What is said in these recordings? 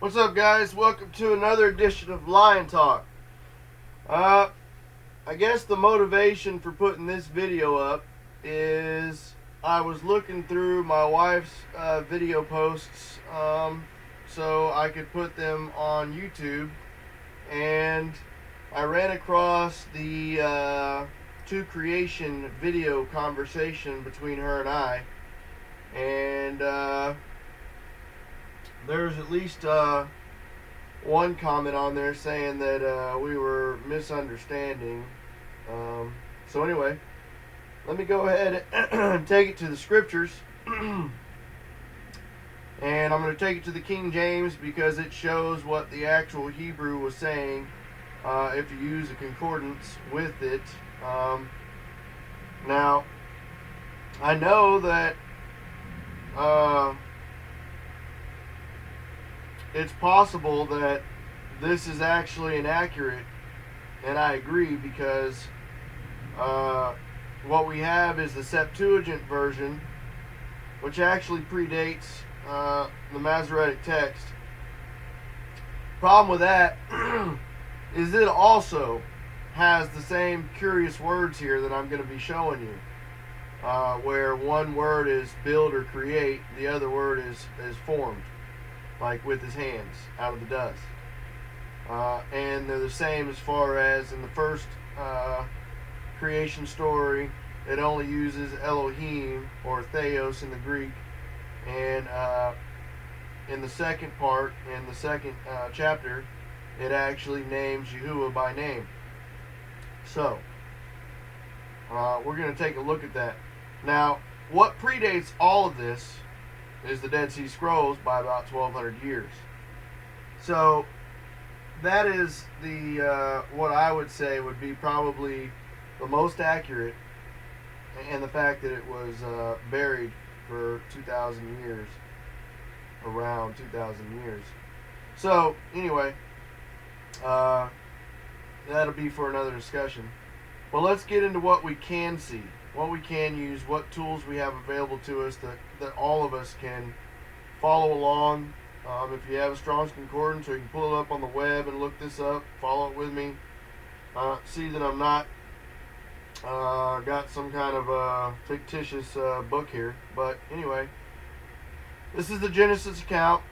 What's up, guys? Welcome to another edition of Lion Talk. I guess the motivation for putting this video up is I was looking through my wife's video posts so I could put them on YouTube, and I ran across the To Creation video conversation between her and I, and there's at least one comment on there saying that we were misunderstanding. So anyway, let me go ahead and take it to the scriptures. And I'm going to take it to the King James because it shows what the actual Hebrew was saying if you use a concordance with it. Now, I know that it's possible that this is actually inaccurate, and I agree, because what we have is the Septuagint version, which actually predates the Masoretic text. Problem with that is it also has the same curious words here that I'm going to be showing you, where one word is build or create, the other word is formed, like with his hands out of the dust. And they're the same as far as in the first creation story, it only uses Elohim or Theos in the Greek, and in the second part, in the second chapter, it actually names Yahuwah by name. So we're going to take a look at that. Now, what predates all of this is the Dead Sea Scrolls by about 1,200 years. So that is the what I would say would be probably the most accurate, and the fact that it was buried for 2,000 years, around 2,000 years. So anyway, that'll be for another discussion. Well, let's get into what we can see, what we can use, what tools we have available to us that all of us can follow along. If you have a Strong's Concordance, or you can pull it up on the web and look this up, follow it with me. See that I'm not got some kind of fictitious book here. But anyway, this is the Genesis account.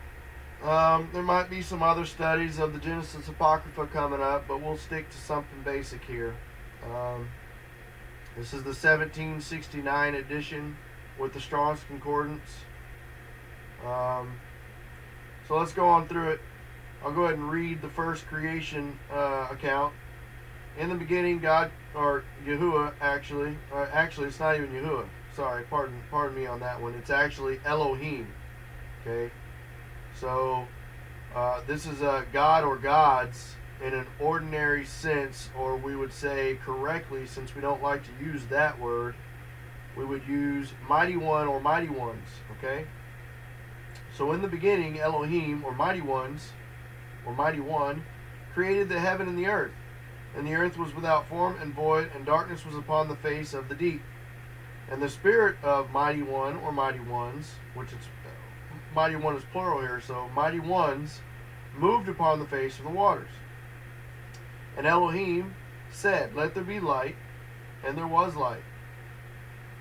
There might be some other studies of the Genesis Apocrypha coming up, but we'll stick to something basic here. This is the 1769 edition with the Strong's Concordance. So let's go on through it. I'll go ahead and read the first creation account. In the beginning, God, or Yahuwah, actually it's not even Yahuwah. Sorry, pardon me on that one. It's actually Elohim. Okay, so this is a God or gods in an ordinary sense, or we would say correctly, since we don't like to use that word, we would use mighty one or mighty ones. Okay, so in the beginning, Elohim, or mighty ones, or mighty one, created the heaven and the earth. And the earth was without form and void, and darkness was upon the face of the deep. And the spirit of mighty one, or mighty ones, which is mighty one is plural here, so mighty ones, moved upon the face of the waters. And Elohim said, let there be light, and there was light.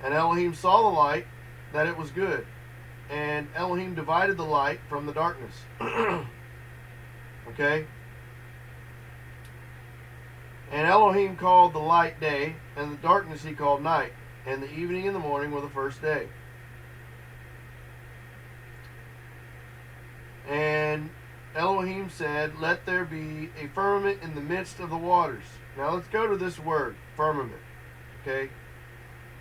And Elohim saw the light, that it was good. And Elohim divided the light from the darkness. Okay? And Elohim called the light day, and the darkness he called night. And the evening and the morning were the first day. And Elohim said, let there be a firmament in the midst of the waters. Now let's go to this word, firmament. Okay?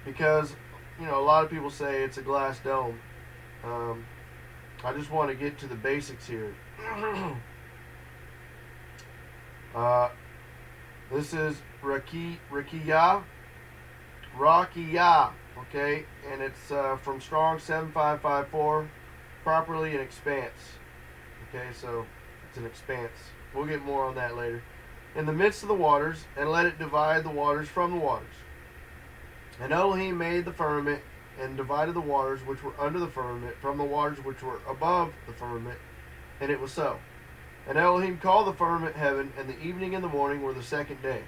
Because, a lot of people say it's a glass dome. I just want to get to the basics here. This is Rakiyah, okay, and it's from Strong 7554, properly an expanse. Okay, so it's an expanse. We'll get more on that later. In the midst of the waters, and let it divide the waters from the waters. And Elohim made the firmament, and divided the waters which were under the firmament from the waters which were above the firmament, and it was so. And Elohim called the firmament heaven, and the evening and the morning were the second day.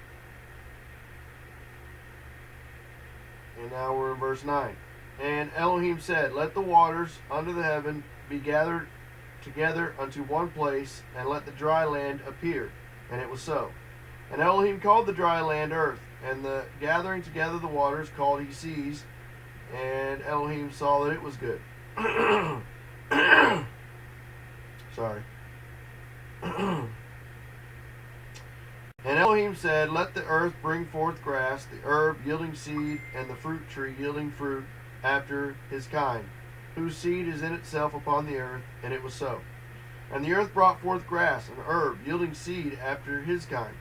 And now we're in verse 9. And Elohim said, let the waters under the heaven be gathered together unto one place, and let the dry land appear. And it was so. And Elohim called the dry land earth, and the gathering together the waters called he seas. And Elohim saw that it was good. Sorry. And Elohim said, let the earth bring forth grass, the herb yielding seed, and the fruit tree yielding fruit after his kind, whose seed is in itself upon the earth. And it was so. And the earth brought forth grass, and herb yielding seed after his kind,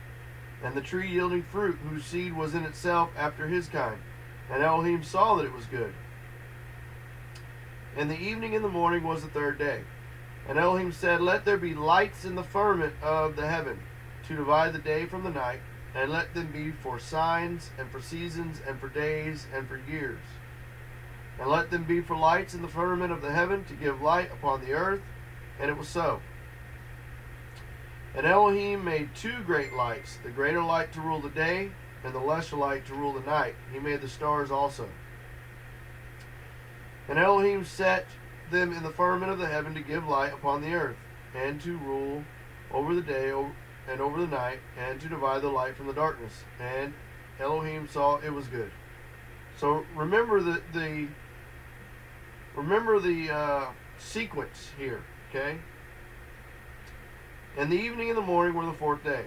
and the tree yielding fruit, whose seed was in itself after his kind. And Elohim saw that it was good. And the evening and the morning was the third day. And Elohim said, let there be lights in the firmament of the heaven, to divide the day from the night, and let them be for signs, and for seasons, and for days, and for years. And let them be for lights in the firmament of the heaven, to give light upon the earth. And it was so. And Elohim made two great lights, the greater light to rule the day, and the lesser light to rule the night. He made the stars also. And Elohim set them in the firmament of the heaven to give light upon the earth, and to rule over the day and over the night, and to divide the light from the darkness. And Elohim saw it was good. So remember the sequence here, okay? And the evening and the morning were the fourth day.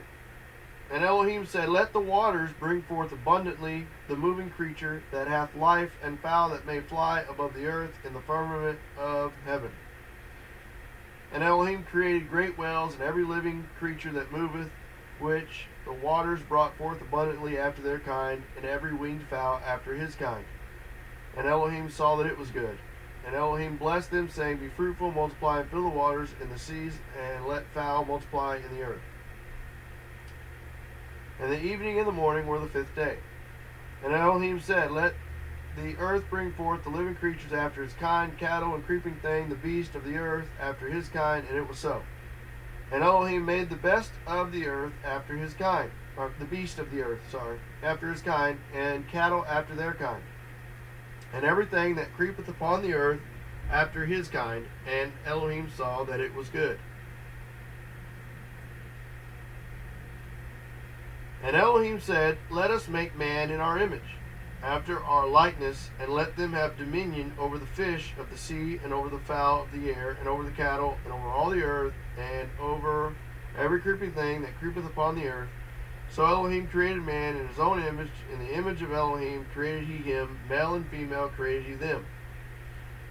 And Elohim said, let the waters bring forth abundantly the moving creature that hath life, and fowl that may fly above the earth in the firmament of heaven. And Elohim created great whales, and every living creature that moveth, which the waters brought forth abundantly after their kind, and every winged fowl after his kind. And Elohim saw that it was good. And Elohim blessed them, saying, be fruitful, multiply, and fill the waters in the seas, and let fowl multiply in the earth. And the evening and the morning were the fifth day. And Elohim said, let the earth bring forth the living creatures after his kind, cattle and creeping thing, the beast of the earth after his kind. And it was so. And Elohim made the best of the earth after his kind, or the beast of the earth, after his kind, and cattle after their kind, and everything that creepeth upon the earth after his kind. And Elohim saw that it was good. And Elohim said, let us make man in our image, after our likeness, and let them have dominion over the fish of the sea, and over the fowl of the air, and over the cattle, and over all the earth, and over every creeping thing that creepeth upon the earth. So Elohim created man in his own image. In the image of Elohim created he him, male and female created he them.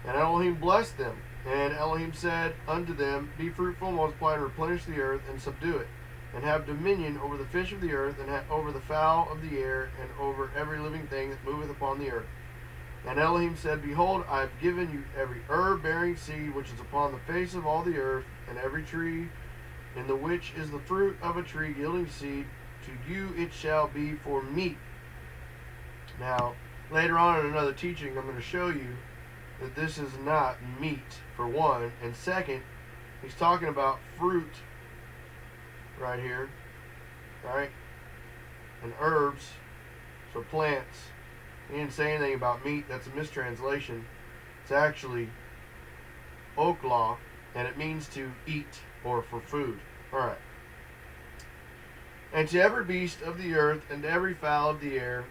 And Elohim blessed them. And Elohim said unto them, be fruitful, multiply, and replenish the earth, and subdue it, and have dominion over the fish of the earth, and over the fowl of the air, and over every living thing that moveth upon the earth. And Elohim said, behold, I have given you every herb bearing seed which is upon the face of all the earth, and every tree in the which is the fruit of a tree yielding seed. To you it shall be for meat. Now, later on in another teaching, I'm going to show you that this is not meat, for one. And second, he's talking about fruit right here, right? And herbs, so plants. He didn't say anything about meat. That's a mistranslation. It's actually oklah, and it means to eat or for food. All right. And to every beast of the earth, and to every fowl of the air,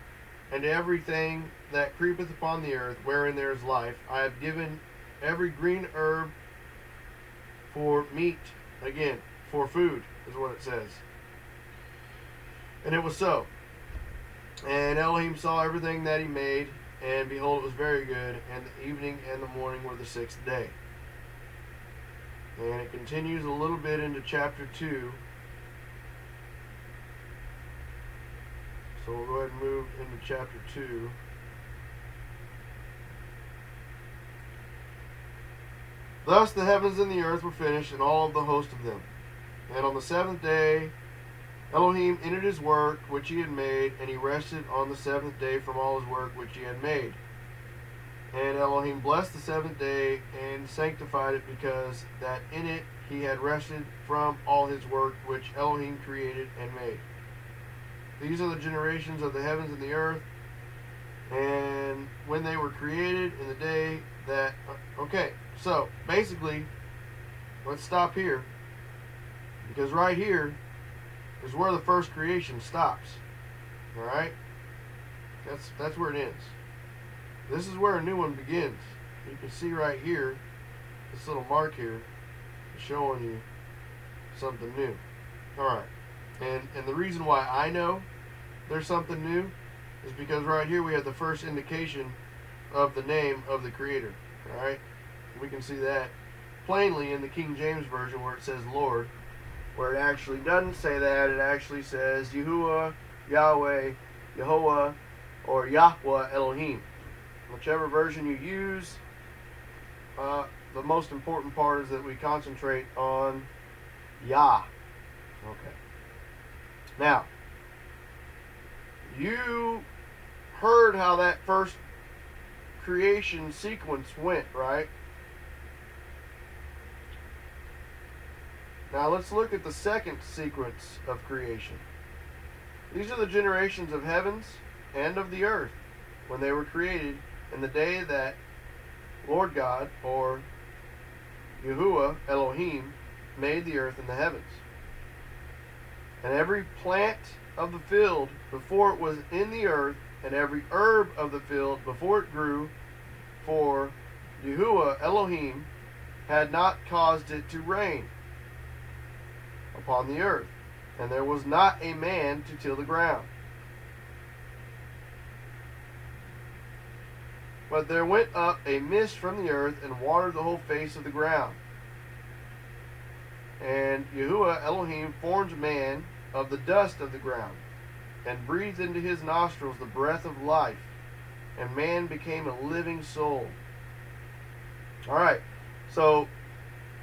and to everything that creepeth upon the earth, wherein there is life, I have given every green herb for meat. Again, for food is what it says. And it was so. And Elohim saw everything that he made, and behold, it was very good. And the evening and the morning were the sixth day. And it continues a little bit into chapter 2. So we'll go ahead and move into chapter 2. Thus the heavens and the earth were finished, and all of the host of them. And on the seventh day Elohim ended his work which he had made, and he rested on the seventh day from all his work which he had made. And Elohim blessed the seventh day and sanctified it, because that in it he had rested from all his work which Elohim created and made. These are the generations of the heavens and the earth, and when they were created in the day that... Okay, so basically, let's stop here, because right here is where the first creation stops. All right? That's where it ends. This is where a new one begins. You can see right here, this little mark here is showing you something new. All right. And the reason why I know there's something new is because right here we have the first indication of the name of the Creator. All right? We can see that plainly in the King James Version where it says Lord, where it actually doesn't say that. It actually says Yahuwah, Yahweh, Yehovah, or Yahweh Elohim. Whichever version you use, the most important part is that we concentrate on Yah. Okay. Now, you heard how that first creation sequence went, right? Now let's look at the second sequence of creation. These are the generations of heavens and of the earth when they were created in the day that Lord God, or Yahuwah Elohim, made the earth and the heavens. And every plant of the field before it was in the earth, and every herb of the field before it grew, for Yahuwah Elohim had not caused it to rain upon the earth, and there was not a man to till the ground. But there went up a mist from the earth and watered the whole face of the ground. And Yahuwah Elohim formed man of the dust of the ground, and breathed into his nostrils the breath of life, and man became a living soul. All right, so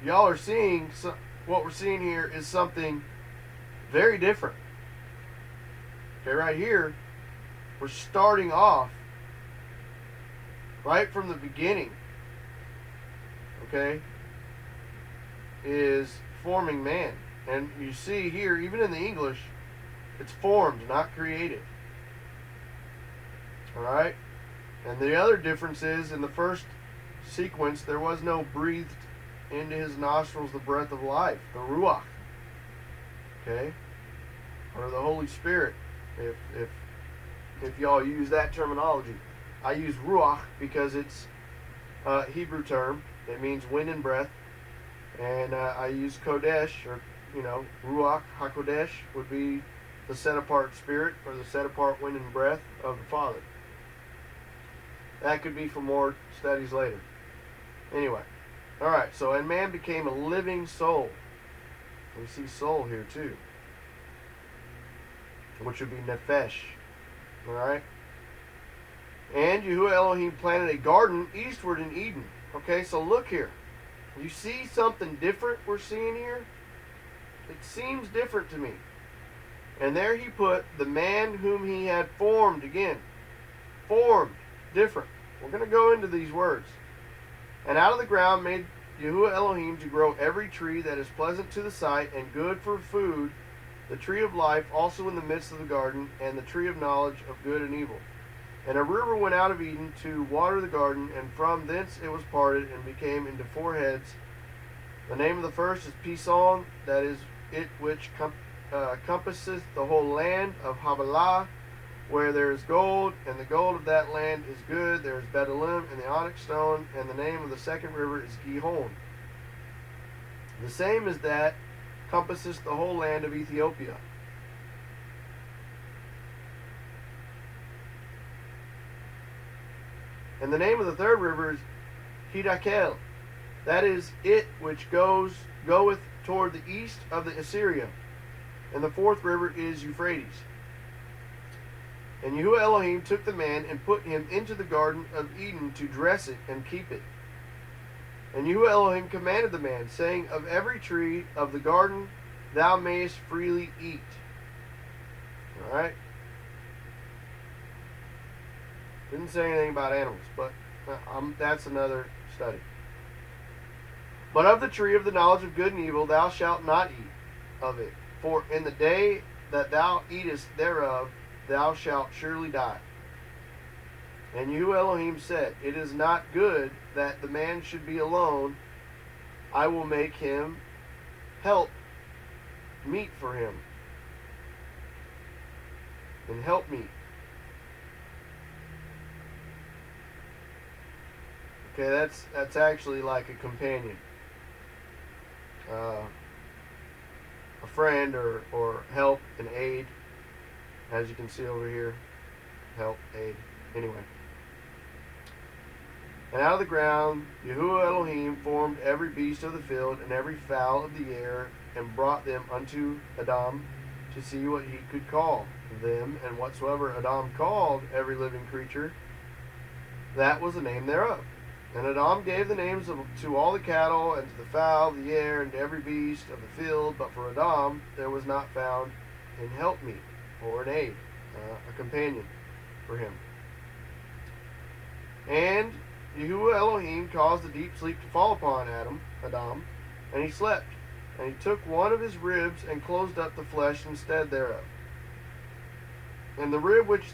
y'all are seeing what we're seeing here is something very different. Okay, right here, we're starting off right from the beginning, okay, is forming man. And you see here, even in the English, it's formed, not created. Alright? And the other difference is, in the first sequence, there was no breathed into his nostrils the breath of life, the Ruach. Okay? Or the Holy Spirit, if y'all use that terminology. I use Ruach because it's a Hebrew term. It means wind and breath. And I use Kodesh, or, Ruach HaKodesh would be the set-apart spirit, or the set-apart wind and breath of the Father. That could be for more studies later. Anyway. Alright, so, and man became a living soul. We see soul here too, which would be Nefesh. Alright? And Yahuwah Elohim planted a garden eastward in Eden. Okay, so look here. You see something different we're seeing here? It seems different to me. And there he put the man whom he had formed again. Formed. Different. We're going to go into these words. And out of the ground made Yahuwah Elohim to grow every tree that is pleasant to the sight and good for food, the tree of life also in the midst of the garden, and the tree of knowledge of good and evil. And a river went out of Eden to water the garden, and from thence it was parted and became into four heads. The name of the first is Pison, that is it which compasseth the whole land of Havilah, where there is gold, and the gold of that land is good. There is Betalim and the onyx stone, and the name of the second river is Gihon. The same as that compasseth the whole land of Ethiopia. And the name of the third river is Hidakel. That is it which goeth toward the east of the Assyria. And the fourth river is Euphrates. And Yahuwah Elohim took the man and put him into the garden of Eden to dress it and keep it. And Yahuwah Elohim commanded the man, saying, of every tree of the garden thou mayest freely eat. Alright? Didn't say anything about animals, but that's another study. But of the tree of the knowledge of good and evil thou shalt not eat of it, for in the day that thou eatest thereof thou shalt surely die. And Yahuwah Elohim said, It is not good that the man should be alone. I will make him help meet for him. And help meet. Okay, that's actually like a companion. A friend or help and aid, as you can see over here. Help, aid. Anyway. And out of the ground Yahuwah Elohim formed every beast of the field and every fowl of the air, and brought them unto Adam to see what he could call them. And whatsoever Adam called every living creature, that was the name thereof. And Adam gave the names to all the cattle, and to the fowl of the air, and to every beast of the field. But for Adam there was not found an helpmeet, or an aid, a companion for him. And Yahuwah Elohim caused a deep sleep to fall upon Adam, and he slept. And he took one of his ribs, and closed up the flesh instead thereof. And the rib which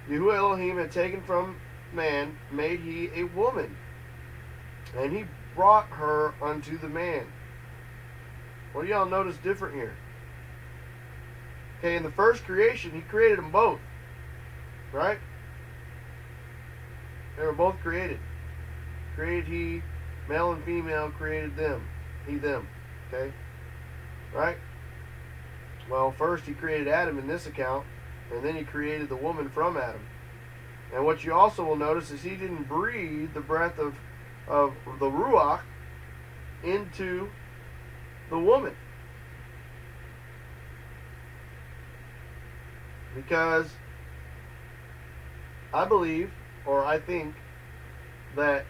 Yahuwah Elohim had taken from man made he a woman, and he brought her unto the man. What do y'all notice different here? Okay, in the first creation, he created them both, right? They were both created. Created he, male and female, created them, he, them. Okay, right? Well, first he created Adam in this account, and then he created the woman from Adam. And what you also will notice is he didn't breathe the breath of the Ruach into the woman. Because I believe, or I think, that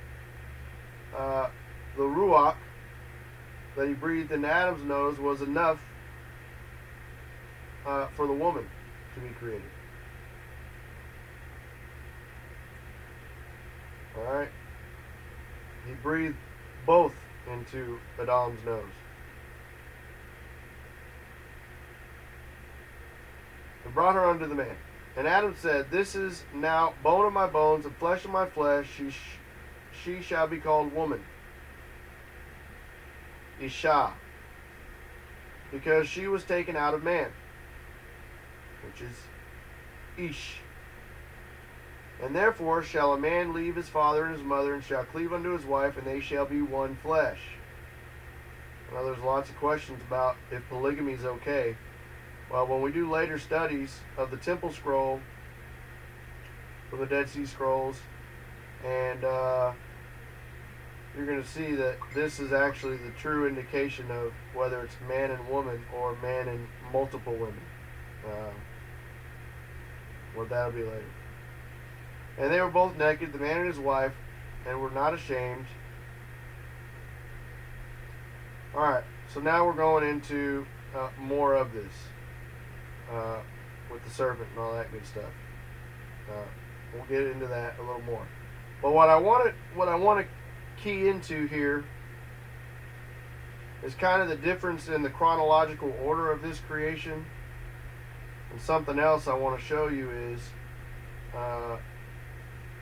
the Ruach that he breathed in Adam's nose was enough for the woman to be created. Alright? He breathed both into Adam's nose. And brought her unto the man. And Adam said, This is now bone of my bones and flesh of my flesh. She shall be called woman. Isha. Because she was taken out of man. Which is Ish. And therefore shall a man leave his father and his mother, and shall cleave unto his wife, and they shall be one flesh. Now there's lots of questions about if polygamy is okay. Well, when we do later studies of the Temple Scroll, from the Dead Sea Scrolls, and you're going to see that this is actually the true indication of whether it's man and woman or man and multiple women. Well, that'll be later. And they were both naked, the man and his wife, and were not ashamed. Alright, so now we're going into more of this. With the serpent and all that good stuff. We'll get into that a little more. But what I want to key into here is kind of the difference in the chronological order of this creation. And something else I want to show you is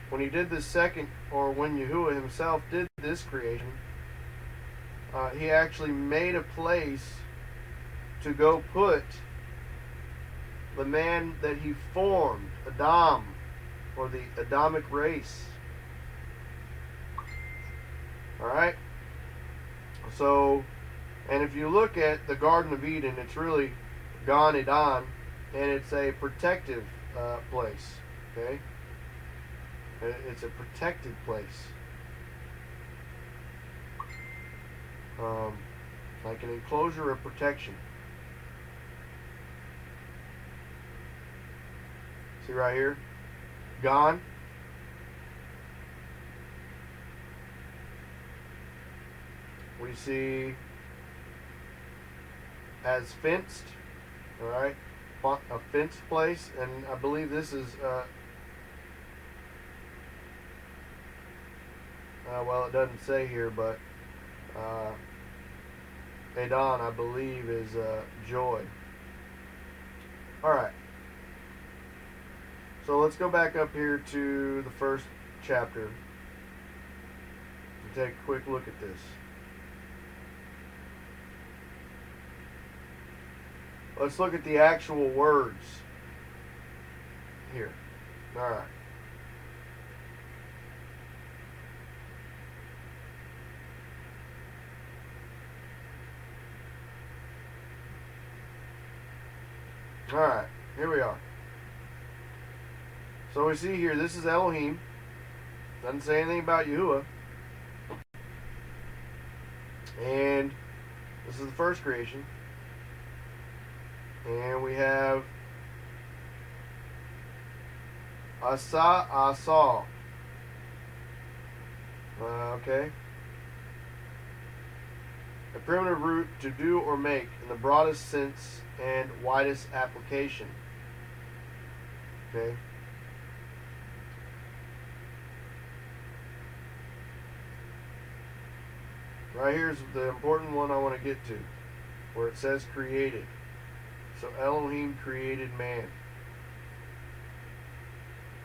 when he did this second, or when Yahuwah himself did this creation, he actually made a place to go put the man that he formed, Adam, or the Adamic race. Alright? So, and if you look at the Garden of Eden, it's really Gan Eden, and it's a protective place. Okay? It's a protected place. Like an enclosure of protection. See right here? Gone. We see as fenced. Alright? A fenced place. And I believe this is well, it doesn't say here, but Adon, I believe, is joy. All right. So let's go back up here to the first chapter and take a quick look at this. Let's look at the actual words here. All right. All right. Here we are. So we see here, this is Elohim. Doesn't say anything about Yahuwah. And this is the first creation. And we have Asa. Okay. A primitive root, to do or make, in the broadest sense and widest application. Okay. Right here's the important one I want to get to, where it says created. So Elohim created man.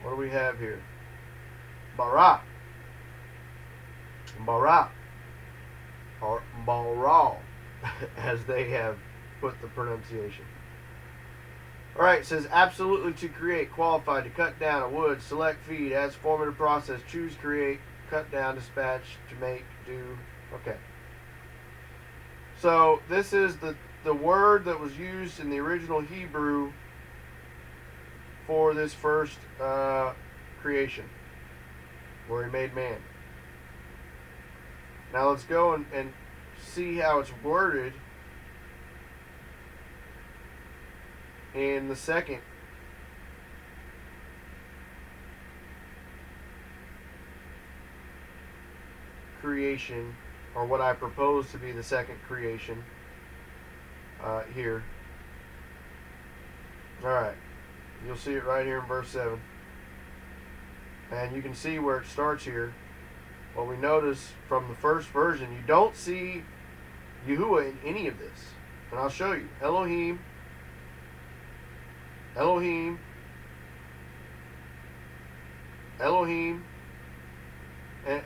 What do we have here? Bara. Bara. Or Baral, as they have put the pronunciation. Alright, it says absolutely to create, qualified, to cut down a wood, select, feed, as formative process, choose, create, cut down, dispatch, to make, do. Okay. So this is the word that was used in the original Hebrew for this first creation, where he made man. Now let's go and see how it's worded in the second creation, or what I propose to be the second creation here. Alright, you'll see it right here in verse 7. And you can see where it starts here. Well, we notice from the first version, you don't see Yahuwah in any of this. And I'll show you. Elohim, Elohim, Elohim, and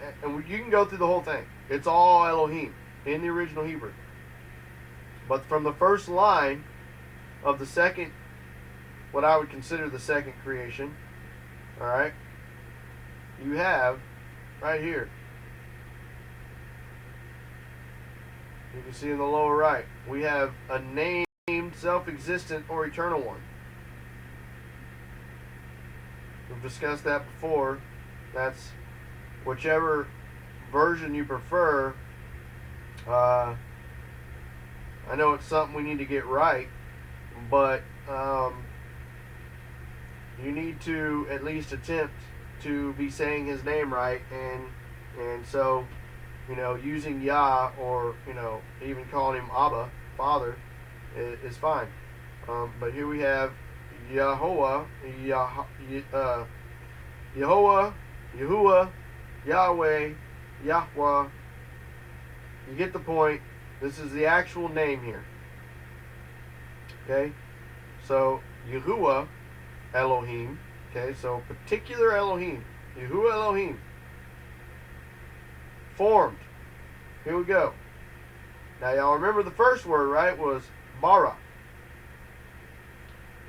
you can go through the whole thing. It's all Elohim in the original Hebrew. But from the first line of the second, what I would consider the second creation, all right, you have right here. You can see in the lower right, we have a named, self-existent, or eternal one. We've discussed that before. That's whichever version you prefer. I know it's something we need to get right, but you need to at least attempt to be saying his name right, and so, you know, using Yah, or, you know, even calling him Abba, Father, is fine. But here we have Yahuwah, Yahuwah, Yahweh, Yahweh. You get the point. This is the actual name here. Okay? So, Yahuwah, Elohim. Okay, so particular Elohim. Yahuwah Elohim. Formed. Here we go. Now, y'all remember the first word, right? Was bara.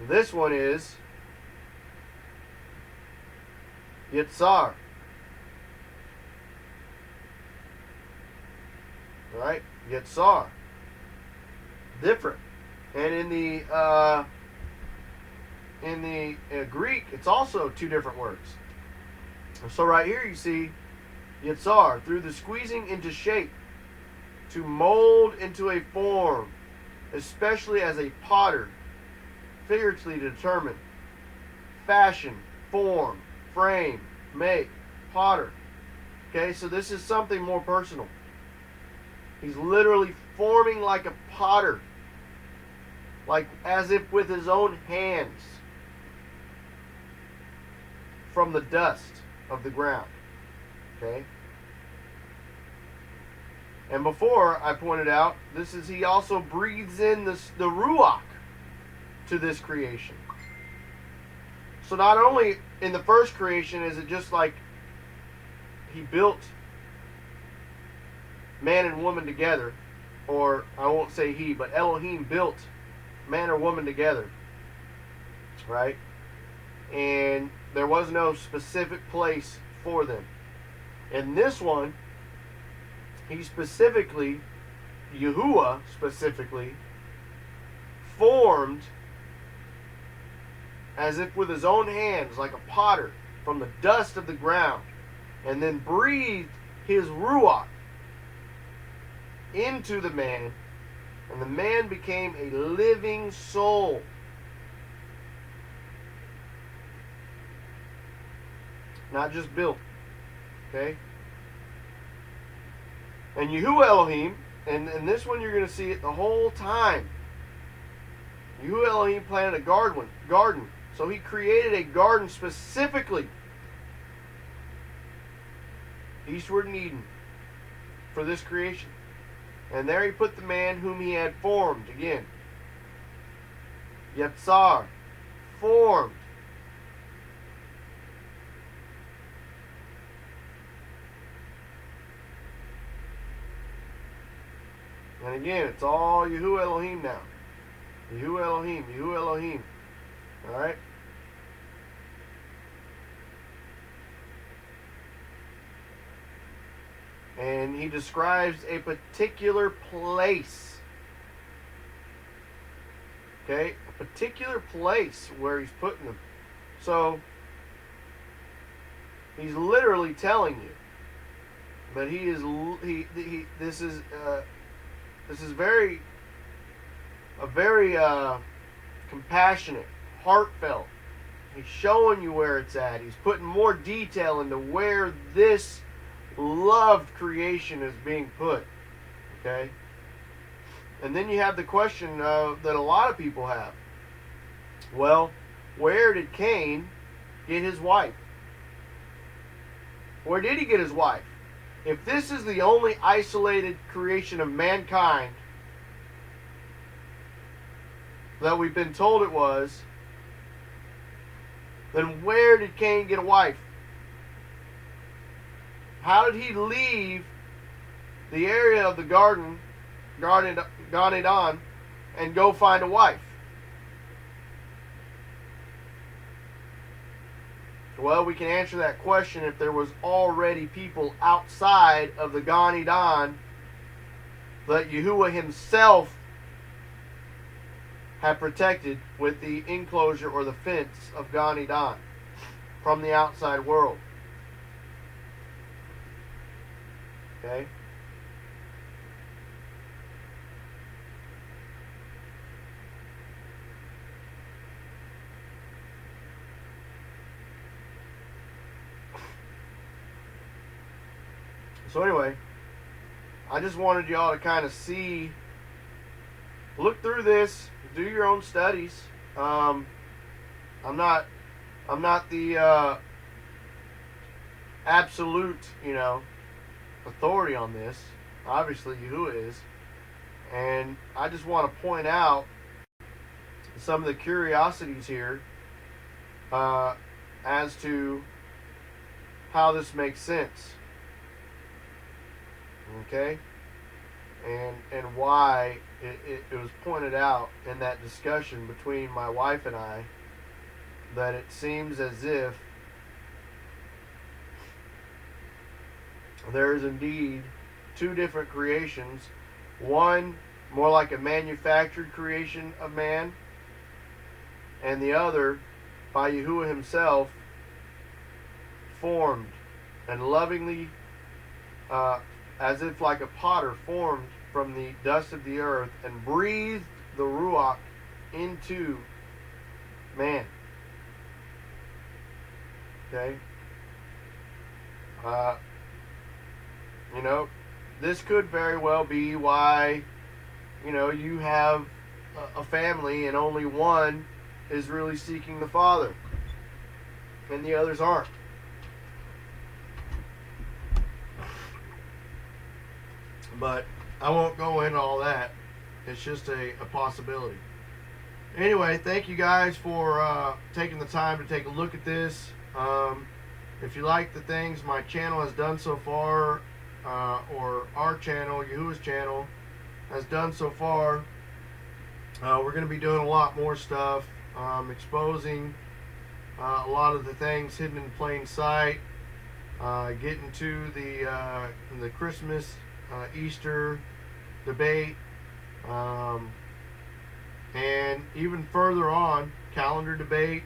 This one is Yitzar. Right? Yitzar. Different. And in the Greek, it's also two different words. So right here you see Yitzar, through the squeezing into shape, to mold into a form, especially as a potter, figuratively to determine, fashion, form, frame, make, potter. Okay, so this is something more personal. He's literally forming like a potter, like as if with his own hands, from the dust of the ground. Okay? And before, I pointed out, he also breathes in the ruach to this creation. So not only in the first creation is it just like he built man and woman together, or I won't say he, but Elohim built man or woman together, right? And there was no specific place for them. In this one, he specifically, Yahuwah specifically, formed as if with his own hands, like a potter, from the dust of the ground, and then breathed his ruach into the man, and the man became a living soul. Not just built. Okay? And Yahuwah Elohim, and this one you're going to see it the whole time. Yahuwah Elohim planted a garden. So he created a garden specifically eastward in Eden for this creation. And there he put the man whom he had formed. Again, Yetzar, formed. And again, it's all Yahuwah Elohim now. Yahuwah Elohim, Yahuwah Elohim. Alright? And he describes a particular place. Okay? A particular place where he's putting them. So, he's literally telling you that this is very compassionate, heartfelt. He's showing you where it's at. He's putting more detail into where this loved creation is being put. Okay? And then you have the question that a lot of people have. Well, where did Cain get his wife? Where did he get his wife? If this is the only isolated creation of mankind that we've been told it was, then where did Cain get a wife? How did he leave the area of the Gan Eden, and go find a wife? Well, we can answer that question if there was already people outside of the Gan Eden that Yahuwah himself had protected with the enclosure or the fence of Gan Eden from the outside world. Okay? So anyway, I just wanted y'all to kind of look through this, do your own studies. I'm not the absolute, authority on this. Obviously, Yahuwah is, and I just want to point out some of the curiosities here as to how this makes sense. Okay, and why it was pointed out in that discussion between my wife and I that it seems as if there is indeed two different creations, one more like a manufactured creation of man, and the other by Yahuwah himself formed and lovingly as if like a potter formed from the dust of the earth and breathed the ruach into man. Okay? This could very well be why, you have a family and only one is really seeking the Father and the others aren't. But I won't go into all that. It's just a possibility. Anyway, thank you guys for taking the time to take a look at this. If you like the things my channel has done so far, or our channel, Yahuwah's channel, has done so far, we're going to be doing a lot more stuff, exposing a lot of the things hidden in plain sight, getting to the Christmas, Easter debate, and even further on, calendar debate,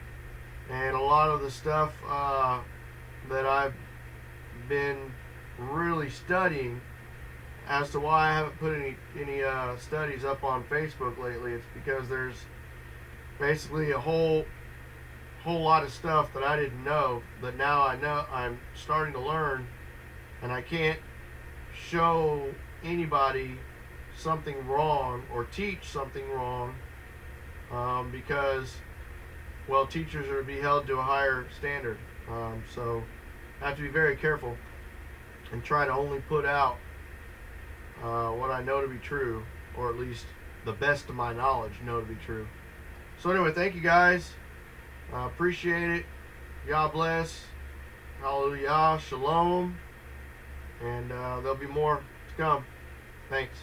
and a lot of the stuff that I've been really studying. As to why I haven't put any studies up on Facebook lately, it's because there's basically a whole lot of stuff that I didn't know that now I know. I'm starting to learn, and I can't show anybody something wrong or teach something wrong, because, well, teachers are to be held to a higher standard. So I have to be very careful and try to only put out what I know to be true, or at least the best of my knowledge know to be true. So anyway, thank you guys. Appreciate it. God bless. Hallelujah. Shalom. And there'll be more to come. Thanks.